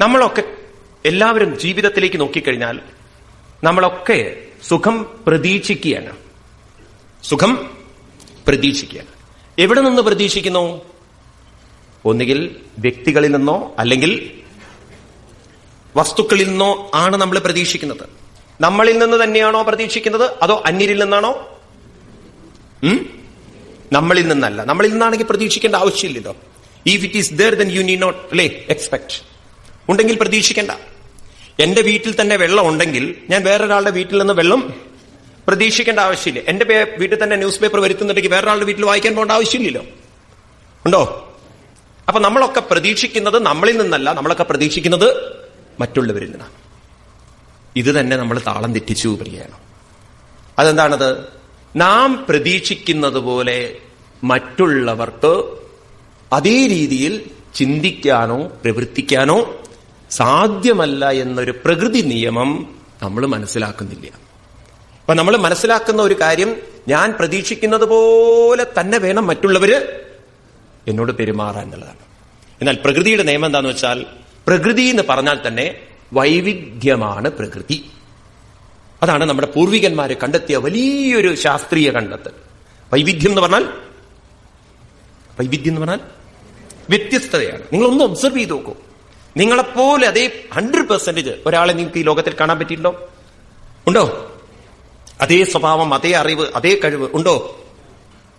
നമ്മളൊക്കെ എല്ലാവരും ജീവിതത്തിലേക്ക് നോക്കിക്കഴിഞ്ഞാൽ നമ്മളൊക്കെ സുഖം പ്രതീക്ഷിക്കുകയാണ്. സുഖം പ്രതീക്ഷിക്കുകയാണ്. എവിടെ നിന്ന് പ്രതീക്ഷിക്കുന്നു? ഒന്നുകിൽ വ്യക്തികളിൽ നിന്നോ അല്ലെങ്കിൽ വസ്തുക്കളിൽ നിന്നോ ആണ് നമ്മൾ പ്രതീക്ഷിക്കുന്നത്. നമ്മളിൽ നിന്ന് തന്നെയാണോ പ്രതീക്ഷിക്കുന്നത്, അതോ അന്യരിൽ നിന്നാണോ? നമ്മളിൽ നിന്നല്ല. നമ്മളിൽ നിന്നാണെങ്കിൽ പ്രതീക്ഷിക്കേണ്ട ആവശ്യമില്ലല്ലോ. If it is there then you need not expect. ഉണ്ടെങ്കിൽ പ്രതീക്ഷിക്കേണ്ട. എന്റെ വീട്ടിൽ തന്നെ വെള്ളം ഉണ്ടെങ്കിൽ ഞാൻ വേറൊരാളുടെ വീട്ടിൽ നിന്ന് വെള്ളം പ്രതീക്ഷിക്കേണ്ട ആവശ്യമില്ല. എന്റെ വീട്ടിൽ തന്നെ ന്യൂസ് പേപ്പർ വരുത്തുന്നുണ്ടെങ്കിൽ വേറൊരാളുടെ വീട്ടിൽ വായിക്കാൻ പോകേണ്ട ആവശ്യമില്ലല്ലോ. ഉണ്ടോ? അപ്പൊ നമ്മളൊക്കെ പ്രതീക്ഷിക്കുന്നത് നമ്മളിൽ നിന്നല്ല, നമ്മളൊക്കെ പ്രതീക്ഷിക്കുന്നത് മറ്റുള്ളവരിൽ നിന്നാണ്. ഇത് തന്നെ നമ്മൾ താളം തെറ്റിച്ചു വരികയാണ്. അതെന്താണത്? നാം പ്രതീക്ഷിക്കുന്നത് പോലെ മറ്റുള്ളവർക്ക് അതേ രീതിയിൽ ചിന്തിക്കാനോ പ്രവർത്തിക്കാനോ സാധ്യമല്ല എന്നൊരു പ്രകൃതി നിയമം നമ്മൾ മനസ്സിലാക്കുന്നില്ല. അപ്പൊ നമ്മൾ മനസ്സിലാക്കുന്ന ഒരു കാര്യം, ഞാൻ പ്രതീക്ഷിക്കുന്നത് പോലെ തന്നെ വേണം മറ്റുള്ളവര് എന്നോട് പെരുമാറാൻ എന്നുള്ളതാണ്. എന്നാൽ പ്രകൃതിയുടെ നിയമം എന്താന്ന് വെച്ചാൽ, പ്രകൃതി എന്ന് പറഞ്ഞാൽ തന്നെ വൈവിധ്യമാണ് പ്രകൃതി. അതാണ് നമ്മുടെ പൂർവികന്മാരെ കണ്ടെത്തിയ വലിയൊരു ശാസ്ത്രീയ കണ്ടെത്തൽ. വൈവിധ്യം എന്ന് പറഞ്ഞാൽ വ്യത്യസ്തതയാണ്. നിങ്ങളൊന്ന് ഒബ്സർവ് ചെയ്ത് നോക്കൂ. നിങ്ങളെപ്പോലെ അതേ 100% ഒരാളെ നിങ്ങൾക്ക് ഈ ലോകത്തിൽ കാണാൻ പറ്റിയിട്ടുണ്ടോ? ഉണ്ടോ? അതേ സ്വഭാവം, അതേ അറിവ്, അതേ കഴിവ് ഉണ്ടോ?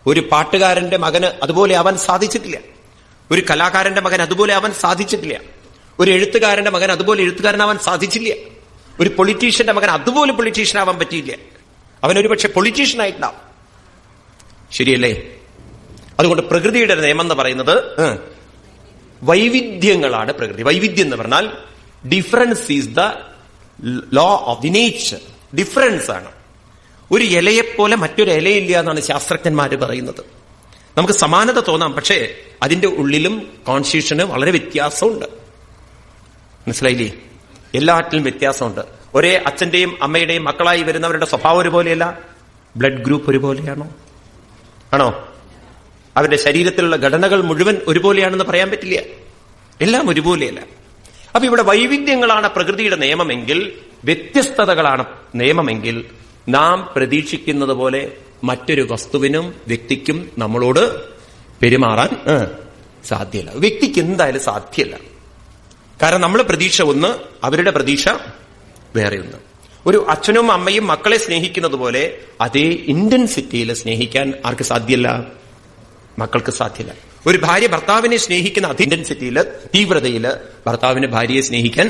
ഒരു പാട്ടുകാരന്റെ മകന് അതുപോലെ ആവാൻ സാധിച്ചിട്ടില്ല. ഒരു കലാകാരന്റെ മകൻ അതുപോലെ ആവാൻ സാധിച്ചിട്ടില്ല. ഒരു എഴുത്തുകാരന്റെ മകൻ അതുപോലെ എഴുത്തുകാരനാവാൻ സാധിച്ചില്ല. ഒരു പൊളിറ്റീഷ്യന്റെ മകൻ അതുപോലെ പൊളിറ്റീഷ്യൻ ആവാൻ പറ്റിയില്ല. അവനൊരു പക്ഷെ പൊളിറ്റീഷ്യൻ ആയിട്ടുണ്ടാവും. ശരിയല്ലേ? അതുകൊണ്ട് പ്രകൃതിയുടെ നിയമം എന്ന് പറയുന്നത് വൈവിധ്യങ്ങളാണ് പ്രകൃതി. വൈവിധ്യം എന്ന് പറഞ്ഞാൽ difference is the law of the nature. Difference ആണ്. ഒരു ഇലയെപ്പോലെ മറ്റൊരു ഇലയില്ല എന്നാണ് ശാസ്ത്രജ്ഞന്മാര് പറയുന്നത്. നമുക്ക് സമാനത തോന്നാം, പക്ഷേ അതിന്റെ ഉള്ളിലും കോൺസ്റ്റിറ്റ്യൂഷന് വളരെ വ്യത്യാസമുണ്ട്. മനസ്സിലായില്ലേ? എല്ലാറ്റിലും വ്യത്യാസമുണ്ട്. ഒരേ അച്ഛന്റെയും അമ്മയുടെയും മക്കളായി വരുന്നവരുടെ സ്വഭാവം ഒരുപോലെയല്ല. ബ്ലഡ് ഗ്രൂപ്പ് ഒരുപോലെയാണോ? ആണോ? അവരുടെ ശരീരത്തിലുള്ള ഘടനകൾ മുഴുവൻ ഒരുപോലെയാണെന്ന് പറയാൻ പറ്റില്ല. എല്ലാം ഒരുപോലെയല്ല. അപ്പൊ ഇവിടെ വൈവിധ്യങ്ങളാണ് പ്രകൃതിയുടെ നിയമമെങ്കിൽ, വ്യത്യസ്തതകളാണ് നിയമമെങ്കിൽ, നാം പ്രതീക്ഷിക്കുന്നത് പോലെ മറ്റൊരു വസ്തുവിനും വ്യക്തിക്കും നമ്മളോട് പെരുമാറാൻ സാധ്യമല്ല. വ്യക്തിക്ക് എന്തായാലും സാധ്യമല്ല. കാരണം നമ്മൾ പ്രതീക്ഷ ഒന്ന്, അവരുടെ പ്രതീക്ഷ വേറെ ഒന്ന്. ഒരു അച്ഛനും അമ്മയും മക്കളെ സ്നേഹിക്കുന്നത് പോലെ അതേ ഇന്റൻസിറ്റിയിൽ സ്നേഹിക്കാൻ ആർക്ക് സാധ്യമല്ല? മക്കൾക്ക് സാധ്യമല്ല. ഒരു ഭാര്യ ഭർത്താവിനെ സ്നേഹിക്കുന്ന അതേ ഇന്റൻസിറ്റിയില്, തീവ്രതയില് ഭർത്താവിന് ഭാര്യയെ സ്നേഹിക്കാൻ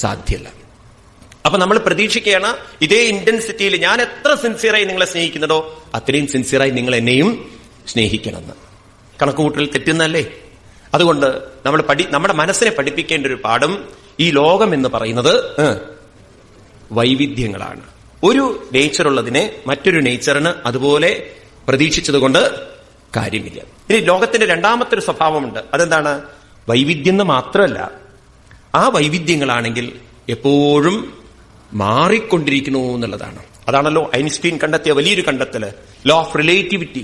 സാധ്യമല്ല. അപ്പൊ നമ്മൾ പ്രതീക്ഷിക്കുകയാണ് ഇതേ ഇന്റൻസിറ്റിയിൽ ഞാൻ എത്ര സിൻസിയറായി നിങ്ങളെ സ്നേഹിക്കുന്നതോ അത്രയും സിൻസിയറായി നിങ്ങൾ എന്നെയും സ്നേഹിക്കണമെന്ന്. കണക്കുകൂട്ടൽ തെറ്റുന്നല്ലേ? അതുകൊണ്ട് നമ്മൾ നമ്മുടെ മനസ്സിനെ പഠിപ്പിക്കേണ്ട ഒരു പാഠം, ഈ ലോകം എന്ന് പറയുന്നത് വൈവിധ്യങ്ങളാണ്. ഒരു നേച്ചറുള്ളതിനെ മറ്റൊരു നേച്ചറിന് അതുപോലെ പ്രതീക്ഷിച്ചതുകൊണ്ട് കാര്യമില്ല. ഇനി ലോകത്തിന്റെ രണ്ടാമത്തെ ഒരു സ്വഭാവമുണ്ട്. അതെന്താണ്? വൈവിധ്യം എന്ന് മാത്രമല്ല, ആ വൈവിധ്യങ്ങളാണെങ്കിൽ എപ്പോഴും മാറിക്കൊണ്ടിരിക്കുന്നു എന്നുള്ളതാണ്. അതാണല്ലോ ഐൻസ്റ്റീൻ കണ്ടെത്തിയ വലിയൊരു കണ്ടെത്തല്, law of relativity.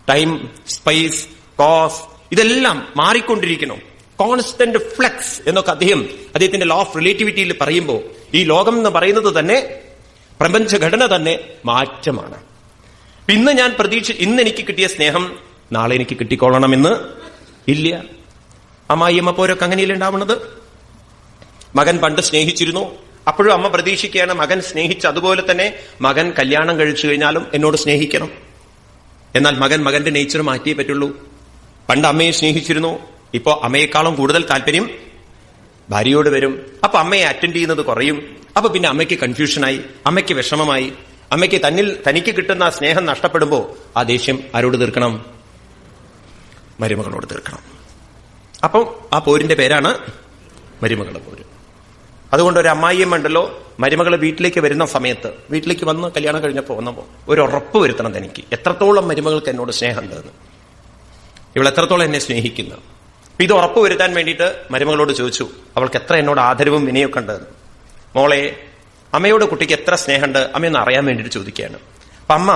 Time, space, cause ഇതെല്ലാം മാറിക്കൊണ്ടിരിക്കണം. കോൺസ്റ്റന്റ് ഫ്ലക്സ് എന്നൊക്കെ അദ്ദേഹത്തിന്റെ ലോ ഓഫ് റിലേറ്റിവിറ്റിയിൽ പറയുമ്പോൾ ഈ ലോകം എന്ന് പറയുന്നത് തന്നെ, പ്രപഞ്ചഘടന തന്നെ മാറ്റമാണ്. ഇന്ന് ഞാൻ ഇന്ന് എനിക്ക് കിട്ടിയ സ്നേഹം നാളെ എനിക്ക് കിട്ടിക്കൊള്ളണമെന്ന് ഇല്ല. അമ്മായിയമ്മ പോരൊക്കെ അങ്ങനെയല്ലേ ഉണ്ടാവുന്നത്? മകൻ പണ്ട് സ്നേഹിച്ചിരുന്നു, അപ്പോഴും അമ്മ പ്രതീക്ഷിക്കുകയാണ് മകൻ സ്നേഹിച്ച് അതുപോലെ തന്നെ മകൻ കല്യാണം കഴിച്ചു കഴിഞ്ഞാലും എന്നോട് സ്നേഹിക്കണം. എന്നാൽ മകന്റെ നേച്ചർ മാറ്റിയേ പറ്റുള്ളൂ. പണ്ട് അമ്മയെ സ്നേഹിച്ചിരുന്നു, ഇപ്പോ അമ്മയെക്കാളും കൂടുതൽ താല്പര്യം ഭാര്യയോട് വരും. അപ്പൊ അമ്മയെ അറ്റൻഡ് ചെയ്യുന്നത് കുറയും. അപ്പൊ പിന്നെ അമ്മയ്ക്ക് കൺഫ്യൂഷനായി, അമ്മയ്ക്ക് വിഷമമായി. അമ്മയ്ക്ക് തനിക്ക് കിട്ടുന്ന സ്നേഹം നഷ്ടപ്പെടുമ്പോ ആ ദേഷ്യം ആരോട് തീർക്കണം? മരുമകളോട് തീർക്കണം. അപ്പം ആ പോരിന്റെ പേരാണ് മരുമകളുടെ പോര്. അതുകൊണ്ട് ഒരു അമ്മായിയമ്മ ഉണ്ടല്ലോ, മരുമകള് വീട്ടിലേക്ക് വരുന്ന സമയത്ത്, വീട്ടിലേക്ക് വന്ന് കല്യാണം കഴിഞ്ഞപ്പോ വന്നപ്പോ ഒരു ഉറപ്പ് വരുത്തണം തനിക്ക്, എത്രത്തോളം മരുമകൾക്ക് എന്നോട് സ്നേഹമുണ്ടെന്ന്, ഇവൾ എത്രത്തോളം എന്നെ സ്നേഹിക്കുന്നു. ഇത് ഉറപ്പ് വരുത്താൻ വേണ്ടിയിട്ട് മരുമകളോട് ചോദിച്ചു, അവൾക്ക് എത്ര എന്നോട് ആദരവും വിനയൊക്കെ ഉണ്ടെന്ന്. മോളെ, അമ്മയോട് കുട്ടിക്ക് എത്ര സ്നേഹമുണ്ട് അമ്മയൊന്ന് അറിയാൻ വേണ്ടിയിട്ട് ചോദിക്കുകയാണ്. അപ്പൊ അമ്മ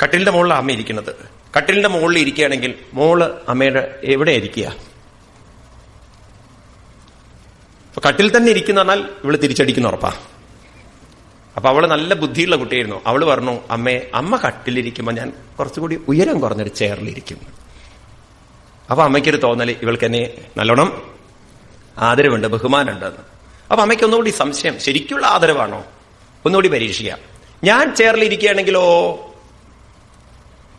കട്ടിലിന്റെ മുകളിലാണ് അമ്മ ഇരിക്കുന്നത്. കട്ടിലിന്റെ മുകളിൽ ഇരിക്കുകയാണെങ്കിൽ മോള് അമ്മയുടെ എവിടെ ഇരിക്കുക? അപ്പൊ കട്ടിൽ തന്നെ ഇരിക്കുന്ന പറഞ്ഞാൽ ഇവള് തിരിച്ചടിക്കുന്ന ഉറപ്പാ. അപ്പൊ അവള് നല്ല ബുദ്ധിയുള്ള കുട്ടിയായിരുന്നു. അവള് പറഞ്ഞു, അമ്മ കട്ടിലിരിക്കുമ്പോ ഞാൻ കുറച്ചുകൂടി ഉയരം കുറഞ്ഞൊരു ചെയറിലിരിക്കും. അപ്പൊ അമ്മയ്ക്കൊരു തോന്നല് ഇവൾക്ക് എന്നെ നല്ലോണം ആദരവുണ്ട്, ബഹുമാനമുണ്ടെന്ന്. അപ്പൊ അമ്മയ്ക്ക് ഒന്നുകൂടി സംശയം, ശരിക്കുള്ള ആദരവാണോ, ഒന്നുകൂടി പരീക്ഷിക്കാം. ഞാൻ ചെയറിലിരിക്കുകയാണെങ്കിലോ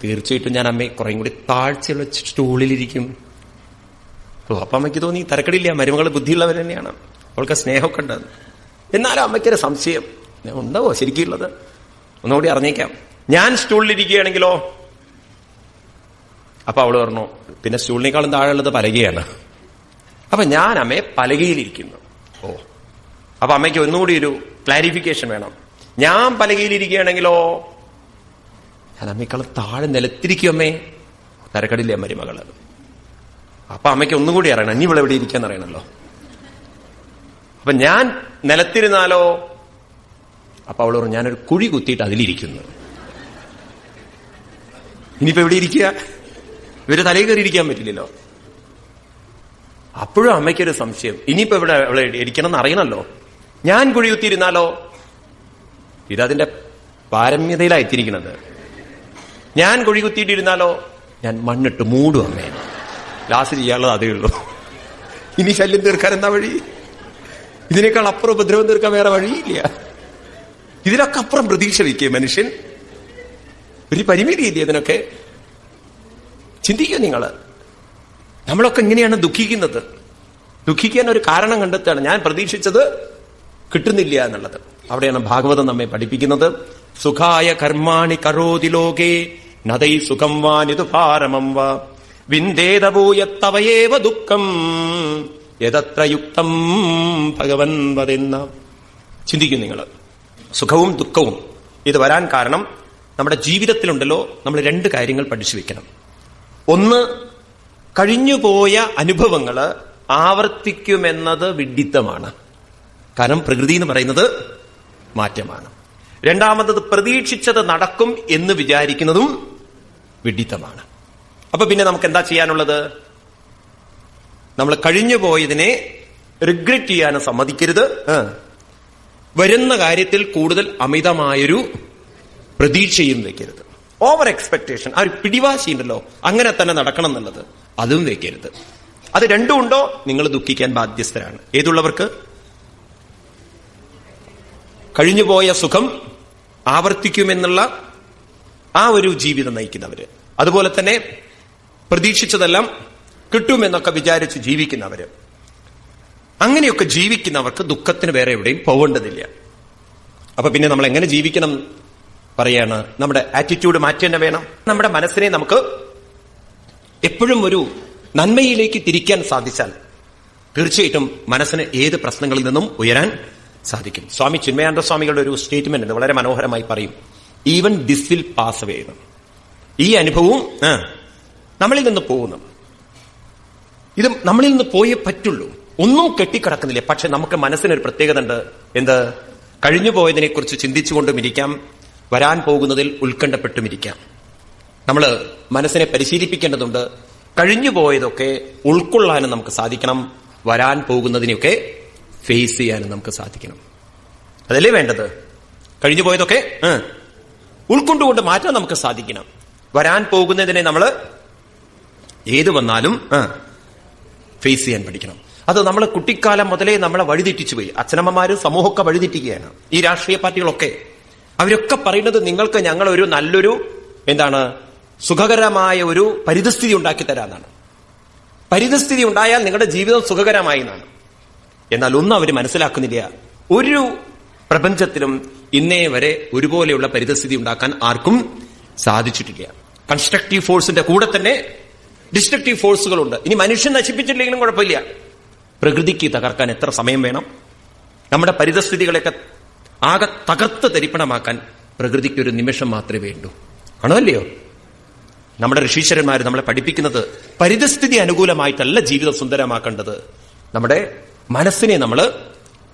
തീർച്ചയായിട്ടും ഞാൻ അമ്മയെ കുറേയും കൂടി താഴ്ചയുള്ള സ്റ്റൂളിലിരിക്കും. അപ്പൊ അമ്മയ്ക്ക് തോന്നി തരക്കടില്ല, മരുമകൾ ബുദ്ധിയുള്ളവർ തന്നെയാണ്, അവൾക്ക് സ്നേഹമൊക്കെ ഉണ്ട്. എന്നാലും അമ്മയ്ക്കൊരു സംശയം ഉണ്ടാവോ ശരിക്കുള്ളത്, ഒന്നുകൂടി അറിഞ്ഞേക്കാം. ഞാൻ സ്റ്റൂളിലിരിക്കുകയാണെങ്കിലോ? അപ്പൊ അവള് പറഞ്ഞു, പിന്നെ സ്റ്റൂളിനേക്കാളും താഴെയുള്ളത് പലകയാണ്. അപ്പൊ ഞാൻ അമ്മയെ പലകയിലിരിക്കുന്നു. അപ്പൊ അമ്മയ്ക്ക് ഒന്നുകൂടി ഒരു ക്ലാരിഫിക്കേഷൻ വേണം. ഞാൻ പലകയിലിരിക്കുകയാണെങ്കിലോ? ഞാൻ അമ്മയെക്കാളും താഴെ നിലത്തിരിക്കും അമ്മേ. തരക്കടില്ലേ മരുമകള്. അപ്പൊ അമ്മയ്ക്ക് ഒന്നുകൂടി അറിയണം, ഇനി ഇവിടെ എവിടെ ഇരിക്കാന്ന് അറിയണല്ലോ. അപ്പൊ ഞാൻ നിലത്തിരുന്നാലോ? അപ്പൊ അവള് പറഞ്ഞു, ഞാനൊരു കുഴി കുത്തിയിട്ട് അതിലിരിക്കുന്നു. ഇനിയിപ്പോ എവിടെ ഇരിക്കുക? ഇവര് തലയിൽ കയറി ഇരിക്കാൻ പറ്റില്ലല്ലോ. അപ്പോഴും അമ്മയ്ക്കൊരു സംശയം, ഇനിയിപ്പോ ഇവിടെ അവളെ ഇരിക്കണം എന്ന് അറിയണല്ലോ. ഞാൻ കുഴി കുത്തിയിരുന്നാലോ? ഇതതിന്റെ പാരമ്യതയിലായിത്തിരിക്കണത്. ഞാൻ കുഴി കുത്തിയിട്ടിരുന്നാലോ? ഞാൻ മണ്ണിട്ട് മൂടും അമ്മേ. ലാസ്റ്റ് ചെയ്യാനുള്ളത് അതേ ഉള്ളൂ. ഇനി ശല്യം തീർക്കാൻ എന്താ വഴി? ഇതിനേക്കാൾ അപ്പുറം ഉപദ്രവം തീർക്കാൻ വേറെ വഴിയില്ല. ഇതിനൊക്കെ അപ്പുറം പ്രതീക്ഷ വയ്ക്കുക മനുഷ്യൻ. ഒരു പരിമിതിയില്ലേ ഇതിനൊക്കെ? ചിന്തിക്കുക നിങ്ങള്. നമ്മളൊക്കെ ഇങ്ങനെയാണ് ദുഃഖിക്കുന്നത്. ദുഃഖിക്കാൻ ഒരു കാരണം കണ്ടെത്തുകയാണ്. ഞാൻ പ്രതീക്ഷിച്ചത് കിട്ടുന്നില്ല എന്നുള്ളത്. അവിടെയാണ് ഭാഗവതം നമ്മെ പഠിപ്പിക്കുന്നത്. സുഖായ കർമാണി കരോതി ലോകേ നദൈ സുഖം വാനിതു പാരമം വാ വിന്ദേതഭൂയത്തവയേവ ദുഃഖം യതത്ര യുക്തം ഭഗവൻ വദെന്ന. ചിന്തിക്കും നിങ്ങൾ. സുഖവും ദുഃഖവും ഇത് വരാൻ കാരണം നമ്മുടെ ജീവിതത്തിലുണ്ടല്ലോ, നമ്മൾ രണ്ട് കാര്യങ്ങൾ പഠിച്ചു വെക്കണം. ഒന്ന്, കഴിഞ്ഞുപോയ അനുഭവങ്ങൾ ആവർത്തിക്കുമെന്നത് വിഡ്ഢിത്തമാണ്. കാരണം പ്രകൃതി എന്ന് പറയുന്നത് മാറ്റമാണ്. രണ്ടാമത്തത്, പ്രതീക്ഷിച്ചത് നടക്കും എന്ന് വിചാരിക്കുന്നതും വിഡ്ഢിത്തമാണ്. അപ്പൊ പിന്നെ നമുക്ക് എന്താ ചെയ്യാനുള്ളത്? നമ്മൾ കഴിഞ്ഞുപോയതിനെ റിഗ്രറ്റ് ചെയ്യാനും സമ്മതിക്കരുത്. വരുന്ന കാര്യത്തിൽ കൂടുതൽ അമിതമായൊരു പ്രതീക്ഷയും വെക്കരുത്. ഓവർ എക്സ്പെക്ടേഷൻ, ആ ഒരു പിടിവാശി ഉണ്ടല്ലോ, അങ്ങനെ തന്നെ നടക്കണം എന്നുള്ളത്, അതും വെക്കരുത്. അത് രണ്ടും ഉണ്ടോ നിങ്ങൾ ദുഃഖിക്കാൻ ബാധ്യസ്ഥരാണ്. ഏതുള്ളവർക്ക്? കഴിഞ്ഞുപോയ സുഖം ആവർത്തിക്കുമെന്നുള്ള ആ ഒരു ജീവിതം നയിക്കുന്നവര്, അതുപോലെ തന്നെ പ്രതീക്ഷിച്ചതെല്ലാം കിട്ടുമെന്നൊക്കെ വിചാരിച്ച് ജീവിക്കുന്നവര്, അങ്ങനെയൊക്കെ ജീവിക്കുന്നവർക്ക് ദുഃഖത്തിന് വേറെ എവിടെയും പോകേണ്ടതില്ല. അപ്പൊ പിന്നെ നമ്മൾ എങ്ങനെ ജീവിക്കണം പറയാണ്? നമ്മുടെ ആറ്റിറ്റ്യൂഡ് മാറ്റി തന്നെ വേണം. നമ്മുടെ മനസ്സിനെ നമുക്ക് എപ്പോഴും ഒരു നന്മയിലേക്ക് തിരിക്കാൻ സാധിച്ചാൽ തീർച്ചയായിട്ടും മനസ്സിന് ഏത് പ്രശ്നങ്ങളിൽ നിന്നും ഉയരാൻ സാധിക്കും. സ്വാമി ചിന്മയാനന്ദ സ്വാമികളുടെ ഒരു സ്റ്റേറ്റ്മെന്റ് ഉണ്ട്, വളരെ മനോഹരമായി പറയും. Even this will pass away. ഈ അനുഭവവും നമ്മളിൽ നിന്ന് പോകുന്നു. ഇത് നമ്മളിൽ നിന്ന് പോയേ പറ്റുള്ളൂ. ഒന്നും കെട്ടിക്കിടക്കുന്നില്ല. പക്ഷെ നമുക്ക് മനസ്സിനൊരു പ്രത്യേകത ഉണ്ട്. എന്ത്? കഴിഞ്ഞു പോയതിനെ കുറിച്ച് ചിന്തിച്ചുകൊണ്ടും ഇരിക്കാം, വരാൻ പോകുന്നതിൽ ഉത്കണ്ഠപ്പെട്ടും ഇരിക്കാം. നമ്മൾ മനസ്സിനെ പരിശീലിപ്പിക്കേണ്ടതുണ്ട്. കഴിഞ്ഞു പോയതൊക്കെ ഉൾക്കൊള്ളാനും നമുക്ക് സാധിക്കണം, വരാൻ പോകുന്നതിനെയൊക്കെ ഫേസ് ചെയ്യാനും നമുക്ക് സാധിക്കണം. അതല്ലേ വേണ്ടത്? കഴിഞ്ഞു പോയതൊക്കെ ഉൾക്കൊണ്ടുകൊണ്ട് മാറ്റാൻ നമുക്ക് സാധിക്കണം. വരാൻ പോകുന്നതിനെ നമ്മൾ ഏത് വന്നാലും ഫേസ് ചെയ്യാൻ പഠിക്കണം. അത് നമ്മൾ കുട്ടിക്കാലം മുതലേ നമ്മളെ വഴിതെറ്റിച്ചു പോയി. അച്ഛനമ്മമാരും സമൂഹമൊക്കെ വഴിതെറ്റിക്കുകയാണ്. ഈ രാഷ്ട്രീയ പാർട്ടികളൊക്കെ അവരൊക്കെ പറയുന്നത് നിങ്ങൾക്ക് ഞങ്ങൾ ഒരു നല്ലൊരു സുഖകരമായ ഒരു പരിതസ്ഥിതി ഉണ്ടാക്കി തരാന്നാണ്. പരിതസ്ഥിതി ഉണ്ടായാൽ നിങ്ങളുടെ ജീവിതം സുഖകരമായി എന്നാണ്. എന്നാൽ ഒന്നും അവർ മനസ്സിലാക്കുന്നില്ല. ഒരു പ്രപഞ്ചത്തിലും ഇന്നേ വരെ ഒരുപോലെയുള്ള പരിതസ്ഥിതി ഉണ്ടാക്കാൻ ആർക്കും സാധിച്ചിട്ടില്ല. കൺസ്ട്രക്റ്റീവ് ഫോഴ്സിന്റെ കൂടെ തന്നെ ഡിസ്ട്രക്റ്റീവ് ഫോഴ്സുകളുണ്ട്. ഇനി മനുഷ്യൻ നശിപ്പിച്ചില്ലെങ്കിലും കുഴപ്പമില്ല, പ്രകൃതിക്ക് തകർക്കാൻ എത്ര സമയം വേണം? നമ്മുടെ പരിതസ്ഥിതികളെയൊക്കെ ആകെ തകർത്ത് തരിപ്പണമാക്കാൻ പ്രകൃതിക്ക് ഒരു നിമിഷം മാത്രമേ വേണ്ടൂ. ആണോ അല്ലയോ? നമ്മുടെ ഋഷീശ്വരന്മാർ നമ്മളെ പഠിപ്പിക്കുന്നത് പരിതസ്ഥിതി അനുകൂലമായിട്ടല്ല ജീവിതം സുന്ദരമാക്കേണ്ടത്, നമ്മുടെ മനസ്സിനെ നമ്മൾ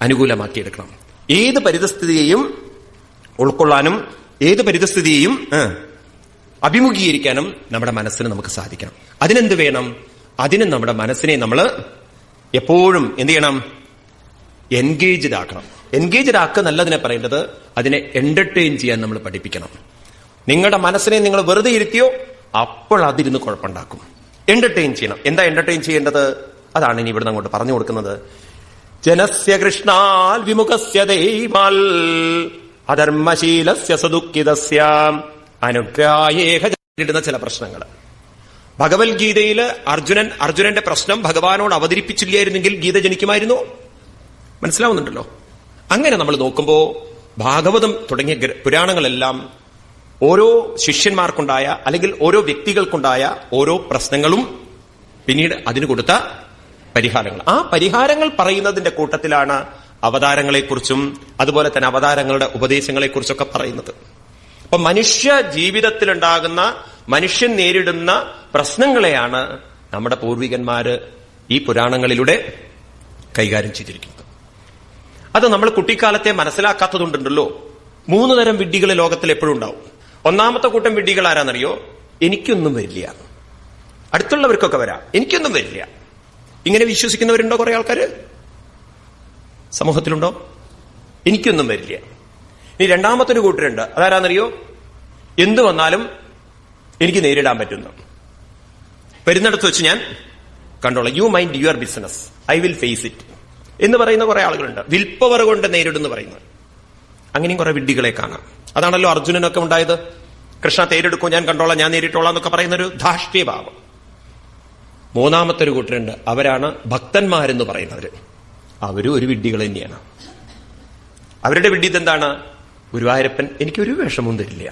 അനുകൂലമാക്കിയെടുക്കണം. ഏത് പരിതസ്ഥിതിയെയും ഉൾക്കൊള്ളാനും ഏത് പരിതസ്ഥിതിയെയും അഭിമുഖീകരിക്കാനും നമ്മുടെ മനസ്സിന് നമുക്ക് സാധിക്കണം. അതിനെന്ത് വേണം? അതിന് നമ്മുടെ മനസ്സിനെ നമ്മൾ എപ്പോഴും എന്ത് ചെയ്യണം? എൻഗേജ്ഡ് ആക്കണം. എൻഗേജ്ഡ് ആക്കുക നല്ലതിനെ പറയേണ്ടത്, അതിനെ എന്റർടൈൻ ചെയ്യാൻ നമ്മൾ പഠിപ്പിക്കണം. നിങ്ങളുടെ മനസ്സിനെ നിങ്ങൾ വെറുതെ ഇരുത്തിയോ അപ്പോൾ അതിരുന്ന് കുഴപ്പമുണ്ടാക്കും. എന്റർടൈൻ ചെയ്യണം. എന്താ എന്റർടൈൻ ചെയ്യേണ്ടത്? അതാണ് ഇനി ഇവിടുന്ന് അങ്ങോട്ട് പറഞ്ഞു കൊടുക്കുന്നത്. ജനസ്യ കൃഷ്ണാൽ വിമുഖസ്യ ദൈമാൽ അധർമ്മശീലസ്യ സദുഃഖിതസ്യ അനുഗ്രായേഹ ഇടുന്ന ചില പ്രശ്നങ്ങൾ. ഭഗവത്ഗീതയില് അർജുനന്റെ പ്രശ്നം ഭഗവാനോട് അവതരിപ്പിച്ചില്ലായിരുന്നെങ്കിൽ ഗീത ജനിക്കുമായിരുന്നു. മനസ്സിലാവുന്നുണ്ടല്ലോ? അങ്ങനെ നമ്മൾ നോക്കുമ്പോ ഭാഗവതം തുടങ്ങിയ പുരാണങ്ങളെല്ലാം ഓരോ ശിഷ്യന്മാർക്കുണ്ടായ അല്ലെങ്കിൽ ഓരോ വ്യക്തികൾക്കുണ്ടായ ഓരോ പ്രശ്നങ്ങളും പിന്നീട് അതിന് കൊടുത്ത പരിഹാരങ്ങൾ. ആ പരിഹാരങ്ങൾ പറയുന്നതിന്റെ കൂട്ടത്തിലാണ് അവതാരങ്ങളെക്കുറിച്ചും അതുപോലെ തന്നെ അവതാരങ്ങളുടെ ഉപദേശങ്ങളെക്കുറിച്ചൊക്കെ പറയുന്നത്. അപ്പൊ മനുഷ്യ ജീവിതത്തിലുണ്ടാകുന്ന, മനുഷ്യൻ നേരിടുന്ന പ്രശ്നങ്ങളെയാണ് നമ്മുടെ പൂർവികന്മാര് ഈ പുരാണങ്ങളിലൂടെ കൈകാര്യം ചെയ്തിരിക്കുന്നത്. അത് നമ്മൾ കുട്ടിക്കാലത്തെ മനസ്സിലാക്കാത്തതുകൊണ്ടുണ്ടല്ലോ 3 തരം വിഡ്ഢികൾ ലോകത്തിൽ എപ്പോഴും ഉണ്ടാവും. ഒന്നാമത്തെ കൂട്ടം വിഡ്ഢികൾ ആരാന്നറിയോ? എനിക്കൊന്നും വരില്ല, അടുത്തുള്ളവർക്കൊക്കെ വരാം, എനിക്കൊന്നും വരില്ല. ഇങ്ങനെ വിശ്വസിക്കുന്നവരുണ്ടോ? കുറെ ആൾക്കാര് സമൂഹത്തിലുണ്ടോ? എനിക്കൊന്നും വരില്ല. ഇനി രണ്ടാമത്തെ ഒരു കൂട്ടരുണ്ട്. അതാരാന്നറിയോ? എന്തു വന്നാലും എനിക്ക് നേരിടാൻ പറ്റുന്നു, വരുന്നിടത്ത് വെച്ച് ഞാൻ കണ്ടോളാം, you mind your business, I will face it എന്ന് പറയുന്ന കുറെ ആളുകളുണ്ട്. വിൽ പവർ കൊണ്ട് നേരിടുന്നു പറയുന്നത്. അങ്ങനെയും കുറെ വിഡ്ഢികളെ കാണാം. അതാണല്ലോ അർജുനനൊക്കെ ഉണ്ടായത്. കൃഷ്ണ തേരെടുക്കും, ഞാൻ കണ്ടോളാം, ഞാൻ നേരിട്ടോളാം എന്നൊക്കെ പറയുന്നൊരു ധാർഷ്ട്യഭാവം. മൂന്നാമത്തെ ഒരു കൂട്ടരുണ്ട്. അവരാണ് ഭക്തന്മാരെന്ന് പറയുന്നവര്. അവരും ഒരു വിഡ്ഢികൾ തന്നെയാണ്. അവരുടെ വിഡ്ഢിത് എന്താണ്? ഗുരുവായൂരപ്പൻ എനിക്കൊരു വിഷമവും തരില്ല,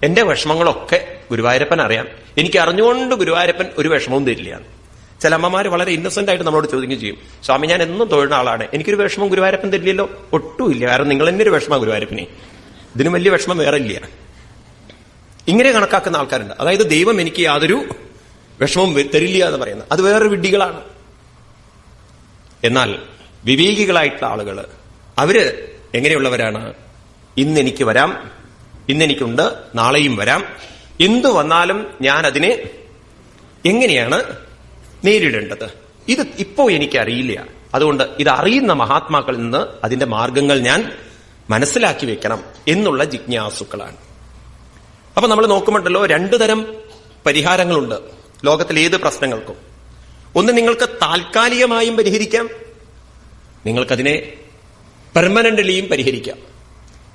എന്റെ വിഷമങ്ങളൊക്കെ ഗുരുവായൂരപ്പൻ അറിയാം, എനിക്ക് അറിഞ്ഞുകൊണ്ട് ഗുരുവായൂരപ്പൻ ഒരു വിഷമവും തരില്ല. ചില അമ്മമാര് വളരെ ഇന്നസെന്റ് ആയിട്ട് നമ്മളോട് ചോദിക്കുകയും ചെയ്യും, സ്വാമി ഞാൻ എന്നും തൊഴുന്ന ആളാണ്, എനിക്കൊരു വിഷമം ഗുരുവായൂരപ്പൻ തരില്ലല്ലോ. ഒട്ടുമില്ല, കാരണം നിങ്ങൾ തന്നെ ഒരു വിഷമം ഗുരുവായൂരപ്പനെ, ഇതിനും വലിയ വിഷമം വേറെ ഇല്ല. ഇങ്ങനെ കണക്കാക്കുന്ന ആൾക്കാരുണ്ട്. അതായത് ദൈവം എനിക്ക് യാതൊരു വിഷമവും തരില്ല എന്ന് പറയുന്നത്. അത് വേറൊരു വിഡ്ഢികളാണ്. എന്നാൽ വിവേകികളായിട്ടുള്ള ആളുകൾ അവര് എങ്ങനെയുള്ളവരാണ്? ഇന്നെനിക്ക് വരാം, ഇന്നെനിക്കുണ്ട്, നാളെയും വരാം, എന്തു വന്നാലും ഞാൻ അതിനെ എങ്ങനെയാണ് നേരിടേണ്ടത്, ഇത് ഇപ്പോ എനിക്കറിയില്ല. അതുകൊണ്ട് ഇത് അറിയുന്ന മഹാത്മാക്കളിൽ നിന്ന് അതിന്റെ മാർഗങ്ങൾ ഞാൻ മനസ്സിലാക്കി വെക്കണം എന്നുള്ള ജിജ്ഞാസുക്കളാണ്. അപ്പൊ നമ്മൾ നോക്കുമ്പോണ്ടല്ലോ 2 തരം പരിഹാരങ്ങളുണ്ട് ലോകത്തിലെ ഏത് പ്രശ്നങ്ങൾക്കും. ഒന്ന് നിങ്ങൾക്ക് താൽക്കാലികമായും പരിഹരിക്കാം, നിങ്ങൾക്കതിനെ പെർമനന്റലിയും പരിഹരിക്കാം.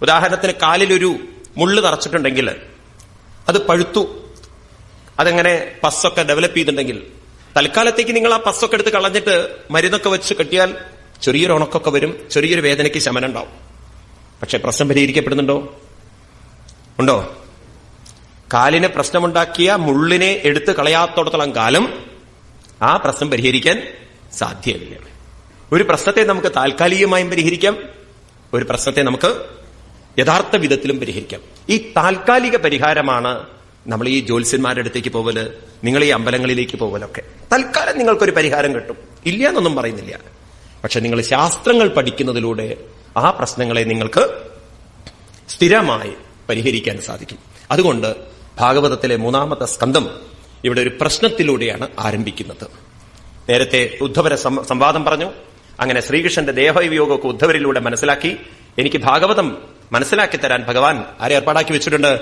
ഉദാഹരണത്തിന് കാലിലൊരു മുള്ള് തറച്ചിട്ടുണ്ടെങ്കിൽ അത് പഴുത്തു, അതെങ്ങനെ പസ്സൊക്കെ ഡെവലപ്പ് ചെയ്തിട്ടുണ്ടെങ്കിൽ തൽക്കാലത്തേക്ക് നിങ്ങൾ ആ പസ്സൊക്കെ എടുത്ത് കളഞ്ഞിട്ട് മരുന്നൊക്കെ വെച്ച് കെട്ടിയാൽ ചെറിയൊരു ഉണക്കൊക്കെ വരും, ചെറിയൊരു വേദനയ്ക്ക് ശമനം ഉണ്ടാവും. പക്ഷെ പ്രശ്നം പരിഹരിക്കപ്പെടുന്നുണ്ടോ? ഉണ്ടോ? കാലിന് പ്രശ്നമുണ്ടാക്കിയ മുള്ളിനെ എടുത്ത് കളയാത്തോടത്തോളം കാലം ആ പ്രശ്നം പരിഹരിക്കാൻ സാധ്യമല്ല. ഒരു പ്രശ്നത്തെ നമുക്ക് താൽക്കാലികമായും പരിഹരിക്കാം, ഒരു പ്രശ്നത്തെ നമുക്ക് യഥാർത്ഥ വിധത്തിലും പരിഹരിക്കാം. ഈ താൽക്കാലിക പരിഹാരമാണ് നമ്മൾ ഈ ജ്യോത്സ്യന്മാരുടെ അടുത്തേക്ക് പോവല്, നിങ്ങൾ ഈ അമ്പലങ്ങളിലേക്ക് പോവലൊക്കെ. തൽക്കാലം നിങ്ങൾക്കൊരു പരിഹാരം കിട്ടും, ഇല്ല എന്നൊന്നും പറയുന്നില്ല. പക്ഷെ നിങ്ങൾ ശാസ്ത്രങ്ങൾ പഠിക്കുന്നതിലൂടെ ആ പ്രശ്നങ്ങളെ നിങ്ങൾക്ക് സ്ഥിരമായി പരിഹരിക്കാൻ സാധിക്കും. അതുകൊണ്ട് ഭാഗവതത്തിലെ 3-ാമത്തെ സ്കന്ധം ഇവിടെ ഒരു പ്രശ്നത്തിലൂടെയാണ് ആരംഭിക്കുന്നത്. നേരത്തെ ഉദ്ധവരെ സംവാദം പറഞ്ഞു. അങ്ങനെ ശ്രീകൃഷ്ണന്റെ ദേഹവിയോഗമൊക്കെ ഉദ്ധവരിലൂടെ മനസ്സിലാക്കി. എനിക്ക് ഭാഗവതം മനസ്സിലാക്കി തരാൻ ഭഗവാൻ ആരെ ഏർപ്പാടാക്കി വെച്ചിട്ടുണ്ട്?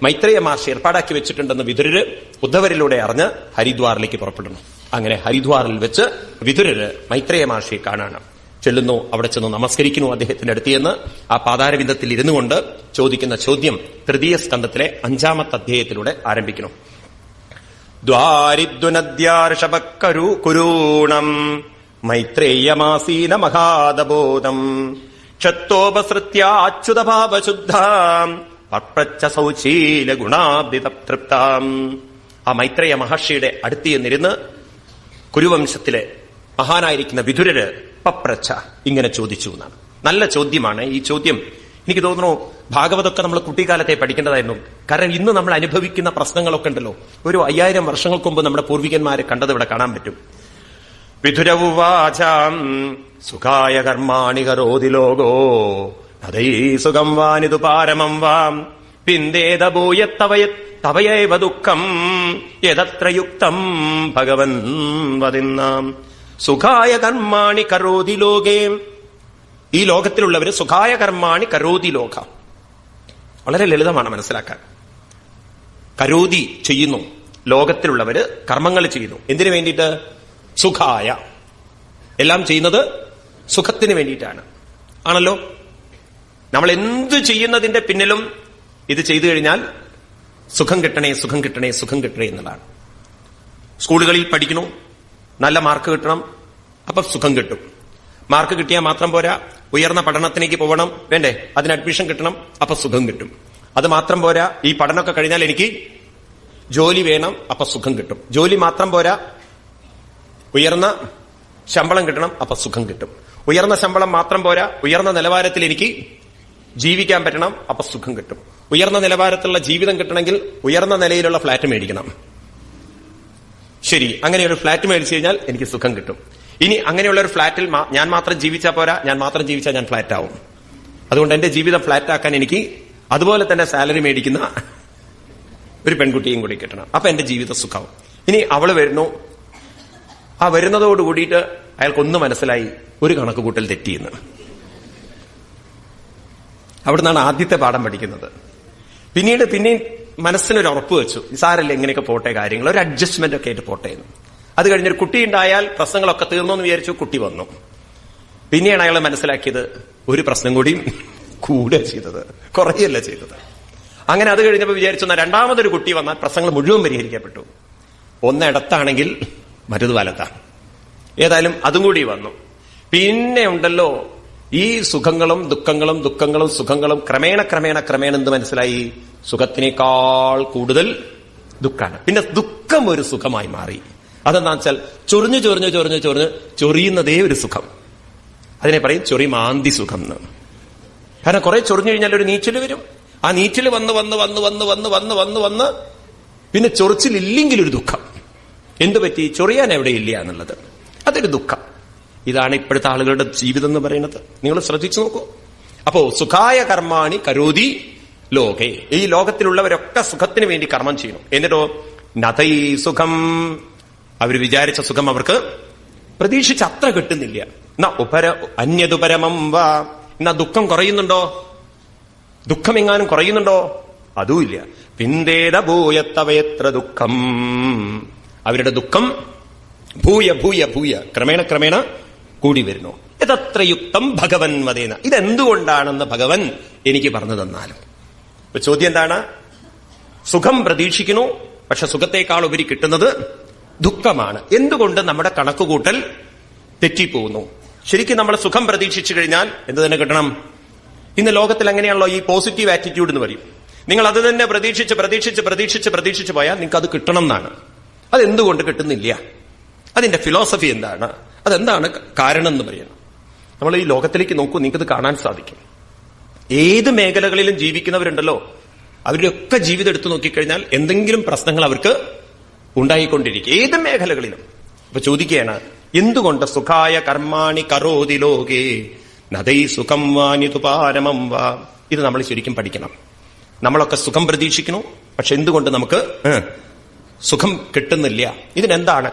മൈത്രേയ മഹർഷി ഏർപ്പാടാക്കി വെച്ചിട്ടുണ്ടെന്ന് വിതുരര് ഉദ്ധവരിലൂടെ അറിഞ്ഞ് ഹരിദ്വാറിലേക്ക് പുറപ്പെടുന്നു. അങ്ങനെ ഹരിദ്വാറിൽ വെച്ച് വിതുരര് മൈത്രേയ മഹർഷിയെ കാണാണ്. ചെല്ലുന്നു, അവിടെ ചെന്ന് നമസ്കരിക്കുന്നു അദ്ദേഹത്തിന്റെ അടുത്ത്. ആ പാതാരവിന്ദത്തിൽ ഇരുന്നു കൊണ്ട് ചോദിക്കുന്ന ചോദ്യം 3ാം സ്കന്ധത്തിലെ 5-ാമത്തെ അധ്യായത്തിലൂടെ ആരംഭിക്കുന്നു. ദ്വാരിദ്വനദ്യാർഷഭക്കുരൂണം മൈത്രേയമാസീന മഹാദബോധം ക്ഷത്തോപസൃത്യാച്യുതഭാവശുദ്ധാം പപ്രച്ഛ സൗശീല ഗുണാബ്ദിതൃപ്താം. ആ മൈത്രേയ മഹർഷിയുടെ അടുത്ത് ചെന്നിരുന്ന് കുരുവംശത്തിലെ മഹാനായിരിക്കുന്ന വിതുരര് പപ്രച്ഛ ഇങ്ങനെ ചോദിച്ചു എന്നാണ്. നല്ല ചോദ്യമാണ് ഈ ചോദ്യം. എനിക്ക് തോന്നുന്നു ഭാഗവതമൊക്കെ നമ്മൾ കുട്ടിക്കാലത്തെ പഠിക്കേണ്ടതായിരുന്നു. കാരണം ഇന്ന് നമ്മൾ അനുഭവിക്കുന്ന പ്രശ്നങ്ങളൊക്കെ ഉണ്ടല്ലോ, ഒരു 5000 വർഷങ്ങൾക്ക് മുമ്പ് നമ്മുടെ പൂർവികന്മാരെ കണ്ടത് ഇവിടെ കാണാൻ പറ്റും. വിതുരവുവാചാം സുഖായ കർമാണി കരോതി ലോകോ അതൈ സുഖം വാനിതു പാരമം വാം പിന്ദേതഭൂയത്തവയൈവ ദുഃഖം യതത്ര യുക്തം ഭഗവൻ വദിന്നാം. സുഖായ കർമാണി കരോതി ലോകേ. ഈ ലോകത്തിലുള്ളവര് സുഖായ കർമാണി കരോതി ലോക. വളരെ ലളിതമാണ് മനസ്സിലാക്കാൻ. കരോതി ചെയ്യുന്നു, ലോകത്തിലുള്ളവര് കർമ്മങ്ങൾ ചെയ്യുന്നു. എന്തിനു വേണ്ടിയിട്ട്? സുഖായ. എല്ലാം ചെയ്യുന്നത് സുഖത്തിന് വേണ്ടിയിട്ടാണ്. ആണല്ലോ? നമ്മൾ എന്ത് ചെയ്യുന്നതിന്റെ പിന്നിലും ഇത് ചെയ്തു കഴിഞ്ഞാൽ സുഖം കിട്ടണേ, സുഖം കിട്ടണേ, സുഖം കിട്ടണേ എന്നുള്ളതാണ്. സ്കൂളുകളിൽ പഠിക്കണു, നല്ല മാർക്ക് കിട്ടണം, അപ്പൊ സുഖം കിട്ടും. മാർക്ക് കിട്ടിയാൽ മാത്രം പോരാ, ഉയർന്ന പഠനത്തിലേക്ക് പോകണം, വേണ്ടേ? അതിന് അഡ്മിഷൻ കിട്ടണം, അപ്പൊ സുഖം കിട്ടും. അത് മാത്രം പോരാ, ഈ പഠനമൊക്കെ കഴിഞ്ഞാൽ എനിക്ക് ജോലി വേണം, അപ്പൊ സുഖം കിട്ടും. ജോലി മാത്രം പോരാ, ഉയർന്ന ശമ്പളം കിട്ടണം, അപ്പൊ സുഖം കിട്ടും. ഉയർന്ന ശമ്പളം മാത്രം പോരാ, ഉയർന്ന നിലവാരത്തിൽ എനിക്ക് ജീവിക്കാൻ പറ്റണം, അപ്പൊ സുഖം കിട്ടും. ഉയർന്ന നിലവാരത്തിലുള്ള ജീവിതം കിട്ടണമെങ്കിൽ ഉയർന്ന നിലയിലുള്ള ഫ്ളാറ്റ് മേടിക്കണം. ശരി, അങ്ങനെ ഒരു ഫ്ളാറ്റ് മേടിച്ചു കഴിഞ്ഞാൽ എനിക്ക് സുഖം കിട്ടും. ഇനി അങ്ങനെയുള്ള ഒരു ഫ്ളാറ്റിൽ ഞാൻ മാത്രം ജീവിച്ചാൽ പോരാ, ഞാൻ മാത്രം ജീവിച്ചാൽ ഞാൻ ഫ്ളാറ്റ് ആവും. അതുകൊണ്ട് എന്റെ ജീവിതം ഫ്ളാറ്റ് ആക്കാൻ എനിക്ക് അതുപോലെ തന്നെ സാലറി മേടിക്കുന്ന ഒരു പെൺകുട്ടിയും കൂടി കിട്ടണം. അപ്പൊ എന്റെ ജീവിത സുഖമാവും. ഇനി അവള് വരുന്നു, ആ വരുന്നതോട് കൂടിയിട്ട് അയാൾക്കൊന്ന് മനസ്സിലായി, ഒരു കണക്ക് കൂട്ടൽ തെറ്റിയെന്ന്. അവിടുന്നാണ് ആദ്യത്തെ പാഠം പഠിക്കുന്നത്. പിന്നീട് മനസ്സിനൊരു ഉറപ്പ് വെച്ചു, സാരല്ല, എങ്ങനെയൊക്കെ പോട്ടെ കാര്യങ്ങൾ, ഒരു അഡ്ജസ്റ്റ്മെന്റ് ഒക്കെ ആയിട്ട് പോട്ടെ എന്ന്. അത് കഴിഞ്ഞൊരു കുട്ടി ഉണ്ടായാൽ പ്രശ്നങ്ങളൊക്കെ തീർന്നു എന്ന് വിചാരിച്ചു. കുട്ടി വന്നു. പിന്നെയാണ് അയാൾ മനസ്സിലാക്കിയത്, ഒരു പ്രശ്നം കൂടിയും കൂടെ ചെയ്തത്, കുറയല്ല ചെയ്തത്. അങ്ങനെ അത് കഴിഞ്ഞപ്പോൾ വിചാരിച്ചു, രണ്ടാമതൊരു കുട്ടി വന്നാൽ പ്രശ്നങ്ങൾ മുഴുവൻ പരിഹരിക്കപ്പെട്ടു. ഒന്നിടത്താണെങ്കിൽ മറ്റത് വലത്താണ്. ഏതായാലും അതും കൂടി വന്നു. പിന്നെ ഉണ്ടല്ലോ ഈ സുഖങ്ങളും ദുഃഖങ്ങളും, ദുഃഖങ്ങളും സുഖങ്ങളും ക്രമേണ ക്രമേണ ക്രമേണ എന്ത് മനസ്സിലായി? സുഖത്തിനേക്കാൾ കൂടുതൽ ദുഃഖാണ്. പിന്നെ ദുഃഖം ഒരു സുഖമായി മാറി. അതെന്താ വെച്ചാൽ ചൊറിഞ്ഞു ചൊറിഞ്ഞു ചൊറിഞ്ഞു ചൊറിഞ്ഞ് ചൊറിയുന്നതേ ഒരു സുഖം. അതിനെ പറയും ചൊറി മാന്തി സുഖം എന്ന്. കാരണം കുറെ ചൊറിഞ്ഞു കഴിഞ്ഞാൽ ഒരു നീച്ചല് വരും. ആ നീച്ചല് വന്ന് വന്ന് വന്ന് വന്ന് വന്ന് വന്ന് വന്ന് വന്ന് പിന്നെ ചൊറിച്ചിലില്ലെങ്കിലൊരു ദുഃഖം. എന്തു പറ്റി? ചൊറിയാൻ എവിടെയില്ല എന്നുള്ളത്, അതൊരു ദുഃഖം. ഇതാണ് ഇപ്പോഴത്തെ ആളുകളുടെ ജീവിതം എന്ന് പറയുന്നത്. നിങ്ങൾ ശ്രദ്ധിച്ചു നോക്കൂ. അപ്പോ സുഖായ കർമാണി കരോതി ലോകേ. ഈ ലോകത്തിലുള്ളവരൊക്കെ സുഖത്തിന് വേണ്ടി കർമ്മം ചെയ്യുന്നു. എന്നിട്ടോ നതൈ സുഖം, അവർ വിചാരിച്ച സുഖം അവർക്ക് പ്രതീക്ഷിച്ച അത്ര കിട്ടുന്നില്ല. അന്യതുപരമം വാ. എന്നാ ദുഃഖം കുറയുന്നുണ്ടോ? ദുഃഖം എങ്ങാനും കുറയുന്നുണ്ടോ? അതുമില്ല. പിന്തേത ഭൂയത്തവയത്ര ദുഃഖം. അവരുടെ ദുഃഖം ഭൂയ ഭൂയ ഭൂയ ക്രമേണ ക്രമേണ കൂടി വരുന്നു. ഇതത്ര യുക്തം ഭഗവൻ വദേന. ഇതെന്തുകൊണ്ടാണെന്ന് ഭഗവൻ എനിക്ക് പറഞ്ഞു തന്നാലും. ഇപ്പൊ ചോദ്യം എന്താണ്? സുഖം പ്രതീക്ഷിക്കുന്നു, പക്ഷെ സുഖത്തേക്കാൾ ഉപരി കിട്ടുന്നത് ദുഃഖമാണ്. എന്തുകൊണ്ട് നമ്മുടെ കണക്കുകൂട്ടൽ തെറ്റിപ്പോകുന്നു? ശരിക്കും നമ്മൾ സുഖം പ്രതീക്ഷിച്ചു കഴിഞ്ഞാൽ എന്ത് തന്നെ കിട്ടണം? ഇന്ന് ലോകത്തിൽ അങ്ങനെയാണല്ലോ ഈ പോസിറ്റീവ് ആറ്റിറ്റ്യൂഡ് എന്ന് പറയും. നിങ്ങൾ അത് തന്നെ പ്രതീക്ഷിച്ച് പ്രതീക്ഷിച്ച് പ്രതീക്ഷിച്ച് പ്രതീക്ഷിച്ച് പോയാൽ നിങ്ങൾക്ക് അത് കിട്ടണം എന്നാണ്. അതെന്തുകൊണ്ട് കിട്ടുന്നില്ല? അതിന്റെ ഫിലോസഫി എന്താണ്? അതെന്താണ് കാരണം എന്ന് പറയണം. നമ്മൾ ഈ ലോകത്തിലേക്ക് നോക്കൂ, നിങ്ങൾക്കത് കാണാൻ സാധിക്കും. ഏത് മേഖലകളിലും ജീവിക്കുന്നവരുണ്ടല്ലോ, അവരുടെയൊക്കെ ജീവിതം എടുത്തു നോക്കിക്കഴിഞ്ഞാൽ എന്തെങ്കിലും പ്രശ്നങ്ങൾ അവർക്ക് ഉണ്ടായിക്കൊണ്ടിരിക്കും, ഏത് മേഖലകളിലും. അപ്പൊ ചോദിക്കുകയാണ്, എന്തുകൊണ്ട് സുഖായ കർമാണി കരോതി ലോകേ നദൈ സുഖം വാനിതു പാരമം വാ. ഇത് നമ്മൾ ശരിക്കും പഠിക്കണം. നമ്മളൊക്കെ സുഖം പ്രതീക്ഷിക്കുന്നു, പക്ഷെ എന്തുകൊണ്ട് നമുക്ക് സുഖം കിട്ടുന്നില്ല? ഇതിനെന്താണ്